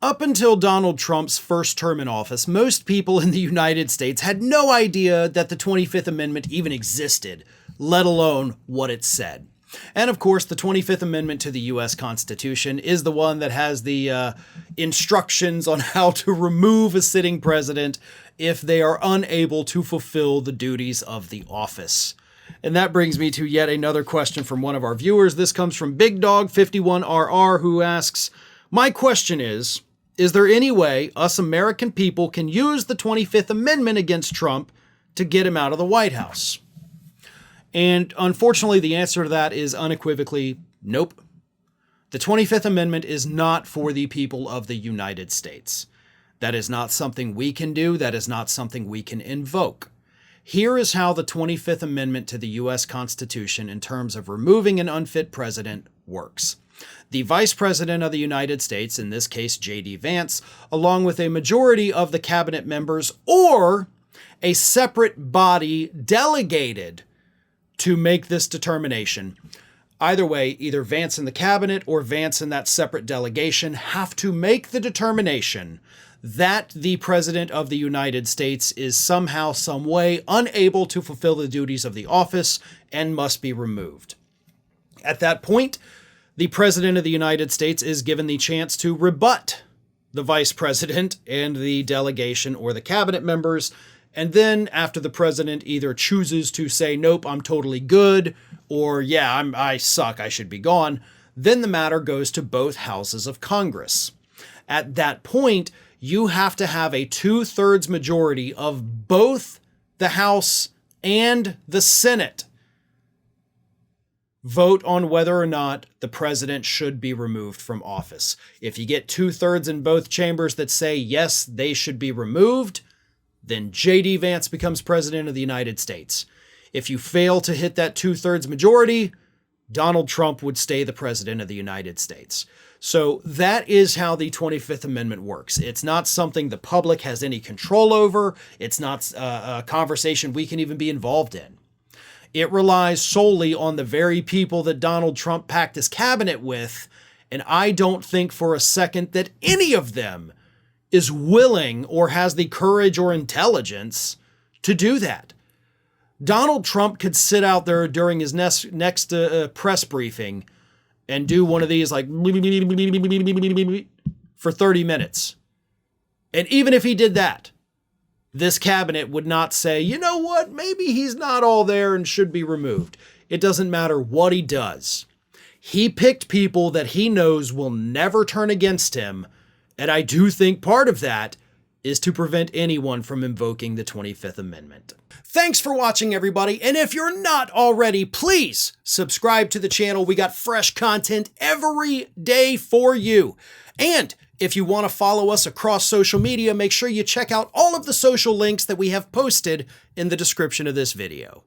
Up until Donald Trump's first term in office, most people in the United States had no idea that the 25th Amendment even existed, let alone what it said. And of course, the 25th Amendment to the U.S. Constitution is the one that has the instructions on how to remove a sitting president if they are unable to fulfill the duties of the office. And that brings me to yet another question from one of our viewers. This comes from Big Dog 51RR, who asks, "My question is there any way us American people can use the 25th Amendment against Trump to get him out of the White House?" And unfortunately, the answer to that is unequivocally nope. The 25th Amendment is not for the people of the United States. That is not something we can do. That is not something we can invoke. Here is how the 25th Amendment to the U.S. Constitution, in terms of removing an unfit president, works. The Vice President of the United States, in this case J.D. Vance, along with a majority of the cabinet members or a separate body delegated to make this determination. Either way, either Vance in the cabinet or Vance in that separate delegation have to make the determination that the President of the United States is somehow, some way unable to fulfill the duties of the office and must be removed. At that point, the President of the United States is given the chance to rebut the Vice President and the delegation or the cabinet members. And then after the president either chooses to say, nope, I'm totally good, or yeah, I suck, I should be gone, then the matter goes to both houses of Congress. At that point, you have to have a 2/3 majority of both the House and the Senate vote on whether or not the president should be removed from office. If you get 2/3 in both chambers that say, yes, they should be removed, then J.D. Vance becomes president of the United States. If you fail to hit that 2/3 majority, Donald Trump would stay the president of the United States. So that is how the 25th Amendment works. It's not something the public has any control over. It's not a conversation we can even be involved in. It relies solely on the very people that Donald Trump packed his cabinet with, and I don't think for a second that any of them is willing or has the courage or intelligence to do that. Donald Trump could sit out there during his next press briefing and do one of these like for 30 minutes. And even if he did that, this cabinet would not say, you know what, maybe he's not all there and should be removed. It doesn't matter what he does. He picked people that he knows will never turn against him. And I do think part of that is to prevent anyone from invoking the 25th Amendment. Thanks for watching, everybody. And if you're not already, please subscribe to the channel. We got fresh content every day for you. And if you want to follow us across social media, make sure you check out all of the social links that we have posted in the description of this video.